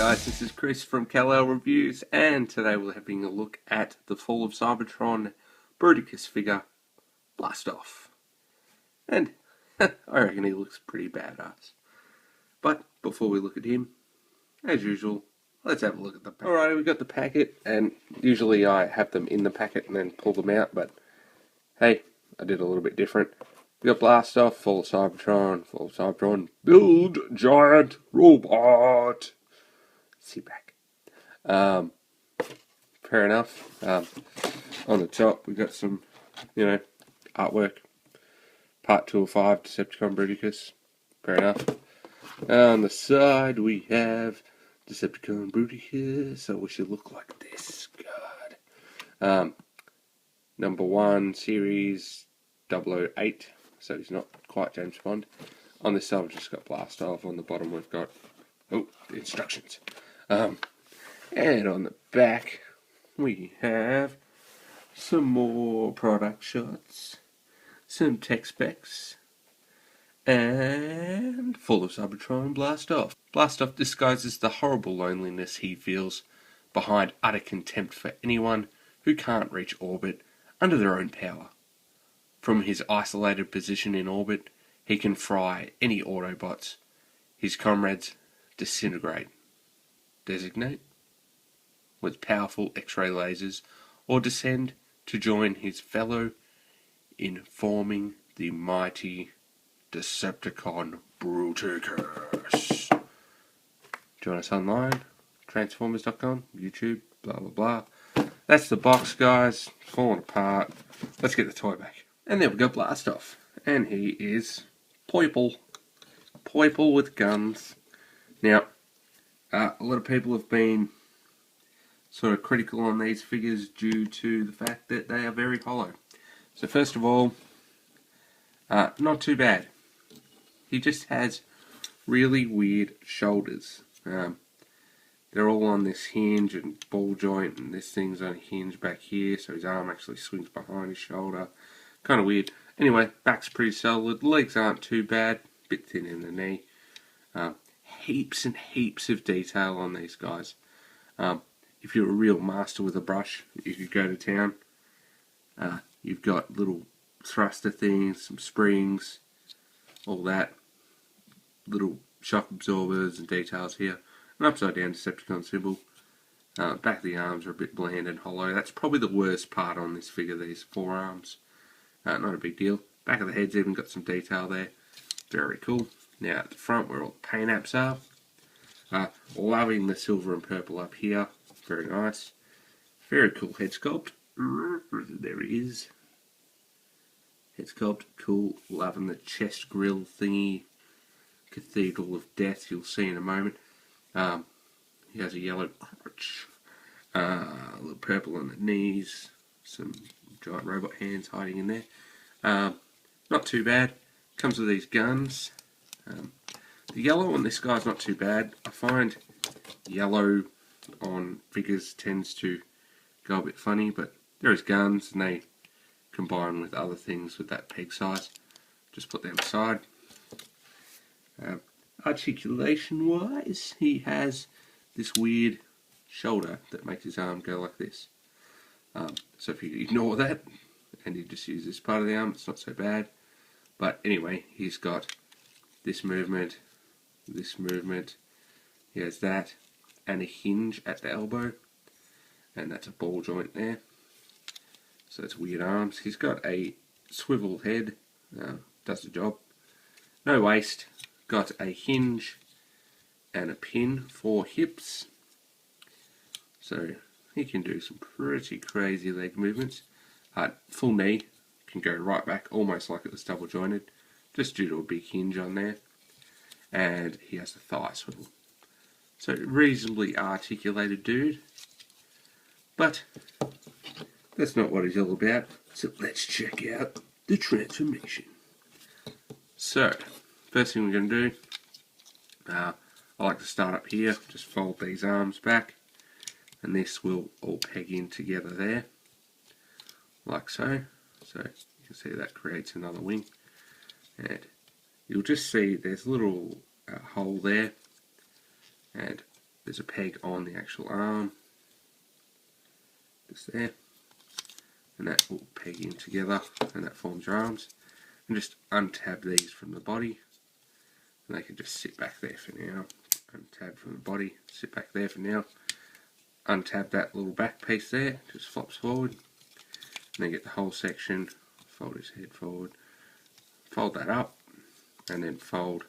guys, this is Chris from Kal-El Reviews, and today we're having a look at the Fall of Cybertron Bruticus figure, Blastoff. And I reckon he looks pretty badass. But before we look at him, as usual, let's have a look at the packet. Alright, we got the packet, and usually I have them in the packet and then pull them out, but hey, I did a little bit different. We got Blastoff, Fall of Cybertron, build giant robot. Sit back. Fair enough. On the top, we got some, artwork. Part 2 of 5, Decepticon Bruticus. Fair enough. On the side, we have Decepticon Bruticus. I wish it looked like this. God. Number 1, series 008. So he's not quite James Bond. On this side, we've just got Blastoff. On the bottom, we've got the instructions. And on the back, we have some more product shots, some tech specs, and Fall of Cybertron Blastoff. Blastoff disguises the horrible loneliness he feels behind utter contempt for anyone who can't reach orbit under their own power. From his isolated position in orbit, he can fry any Autobots. His comrades disintegrate. Designate with powerful X-ray lasers, or descend to join his fellow in forming the mighty Decepticon Bruticus. Join us online, Transformers.com, YouTube, blah blah blah. That's the box, guys. It's falling apart. Let's get the toy back. And there we go, Blastoff. And he is purple with guns. Now, a lot of people have been sort of critical on these figures due to the fact that they are very hollow. So first of all, not too bad. He just has really weird shoulders. They're all on this hinge and ball joint, and this thing's on a hinge back here, so his arm actually swings behind his shoulder. Kind of weird. Anyway, back's pretty solid. Legs aren't too bad. Bit thin in the knee. Heaps and heaps of detail on these guys. If you're a real master with a brush, you could go to town. You've got little thruster things, some springs, all that. Little shock absorbers and details here. An upside down Decepticon symbol. Back of the arms are a bit bland and hollow. That's probably the worst part on this figure, these forearms. Not a big deal. Back of the head's even got some detail there. Very cool. Now at the front where all the paint apps are. Loving the silver and purple up here. Very nice. Very cool head sculpt. There he is. Head sculpt. Cool. Loving the chest grill thingy. Cathedral of Death, you'll see in a moment. He has a yellow crotch. A little purple on the knees. Some giant robot hands hiding in there. Not too bad. Comes with these guns. The yellow on this guy's not too bad. I find yellow on figures tends to go a bit funny, but there is guns and they combine with other things with that peg size. Just put them aside. Articulation wise, he has this weird shoulder that makes his arm go like this. So if you ignore that and you just use this part of the arm, it's not so bad. But anyway, he's got this movement, he has that, and a hinge at the elbow, and that's a ball joint there. So it's weird arms. He's got a swivel head, does the job. No waist, got a hinge and a pin for hips. So he can do some pretty crazy leg movements. Full knee, can go right back, almost like it was double jointed, just due to a big hinge on there. And he has a thigh swivel. So reasonably articulated dude. But that's not what he's all about. So let's check out the transformation. So, first thing we're going to do, I like to start up here, just fold these arms back, and this will all peg in together there, like so. So you can see that creates another wing, and you'll just see there's a little hole there, and there's a peg on the actual arm, just there, and that will peg in together, and that forms your arms. And just untab these from the body, and they can just sit back there for now. Untab from the body, sit back there for now. Untab that little back piece there, just flops forward, and then get the whole section, fold his head forward, fold that up, and then fold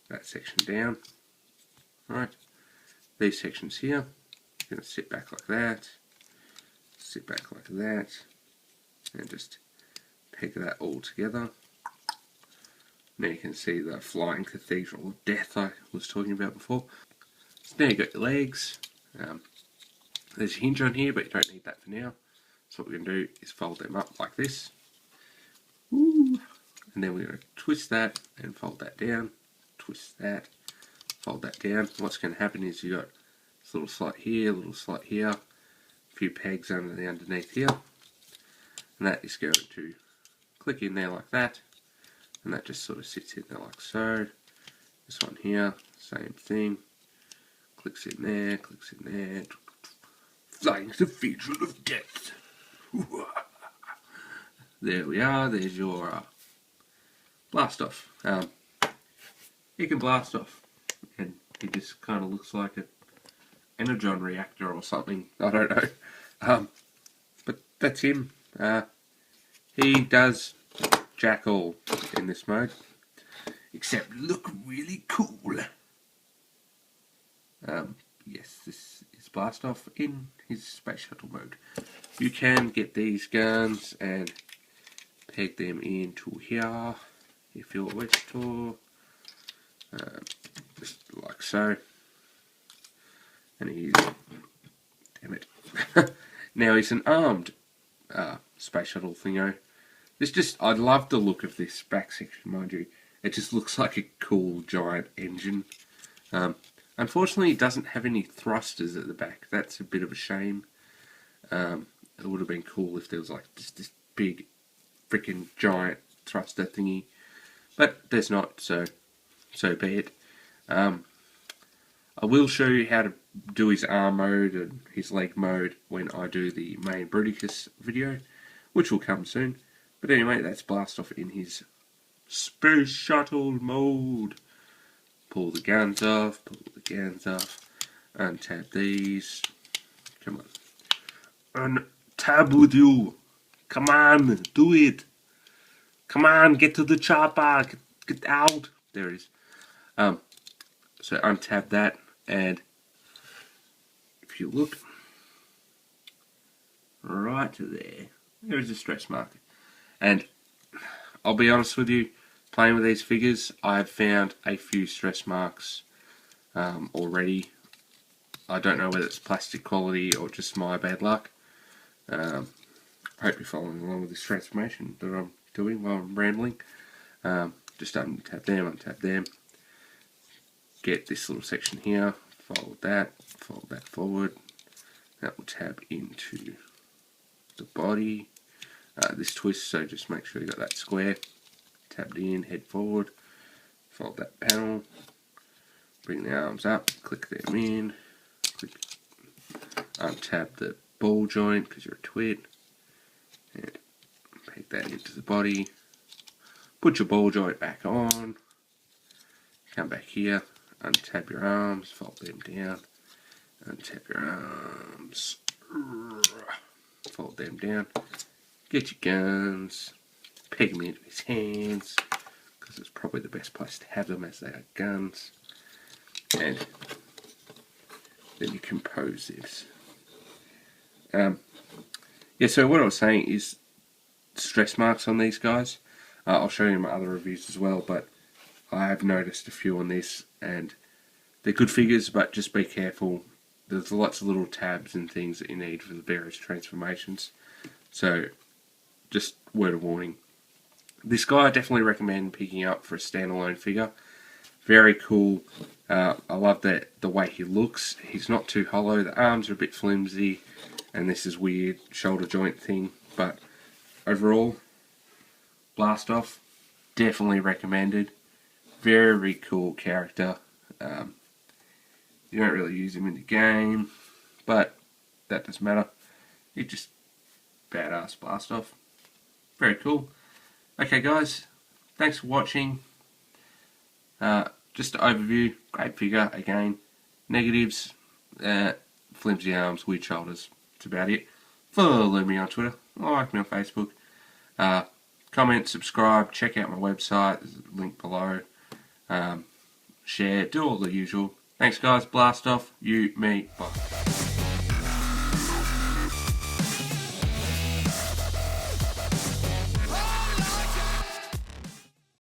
that section down. Alright, these sections here, you're going to sit back like that, sit back like that, and just peg that all together. Now you can see the flying cathedral of death I was talking about before. So now you've got your legs. There's a hinge on here, but you don't need that for now. So what we're going to do is fold them up like this. Ooh. And then we're going to twist that and fold that down. Twist that, fold that down. What's going to happen is you've got this little slot here, a little slot here, a few pegs underneath here. And that is going to click in there like that. And that just sort of sits in there like so. This one here, same thing. Clicks in there, clicks in there. Flying Cathedral of Death. There we are, there's your Blastoff. He can blast off. And he just kind of looks like an energon reactor or something. I don't know. But that's him. He does jack all in this mode, except look really cool. Yes, this is Blastoff in his space shuttle mode. You can get these guns and peg them into here if you wish to, just like so. And he's, damn it, now he's an armed space shuttle thingo. I love the look of this back section, mind you. It just looks like a cool giant engine. Unfortunately, it doesn't have any thrusters at the back. That's a bit of a shame. It would have been cool if there was like just this big, freaking giant thruster thingy. But there's not, so be it. I will show you how to do his arm mode and his leg mode when I do the main Bruticus video, which will come soon. But anyway, that's Blastoff in his space shuttle mode. Pull the guns off, untab these. Come on. Untab with you. Come on, do it. Come on, get to the chopper. Get out. There it is. So untab that, and if you look right there, there is a stretch marker. And I'll be honest with you, playing with these figures, I've found a few stress marks already. I don't know whether it's plastic quality or just my bad luck. I hope you're following along with this transformation that I'm doing while I'm rambling. Just untab them. Get this little section here, fold that forward. That will tab into the body. This twist, so just make sure you got that square tabbed in, head forward, fold that panel, bring the arms up, click them in, untab the ball joint because you're a twit, and peg that into the body, put your ball joint back on, come back here, untab your arms, fold them down, untab your arms, fold them down. Get your guns, peg them into his hands, because it's probably the best place to have them as they are guns. And then you compose this. Yeah, so what I was saying is stress marks on these guys. I'll show you in my other reviews as well, but I have noticed a few on this, and they're good figures, but just be careful. There's lots of little tabs and things that you need for the various transformations. So, just word of warning. This guy I definitely recommend picking up for a standalone figure. Very cool. I love the way he looks. He's not too hollow. The arms are a bit flimsy, and this is weird shoulder joint thing. But overall, Blastoff, definitely recommended. Very cool character. You don't really use him in the game, but that doesn't matter. He's just badass Blastoff. Very cool. Okay guys, thanks for watching. Just an overview, great figure again. Negatives, flimsy arms, weird shoulders. That's about it. Follow me on Twitter, like me on Facebook. Comment, subscribe, check out my website, there's a link below. Share, do all the usual. Thanks guys, Blastoff, you, me, bye.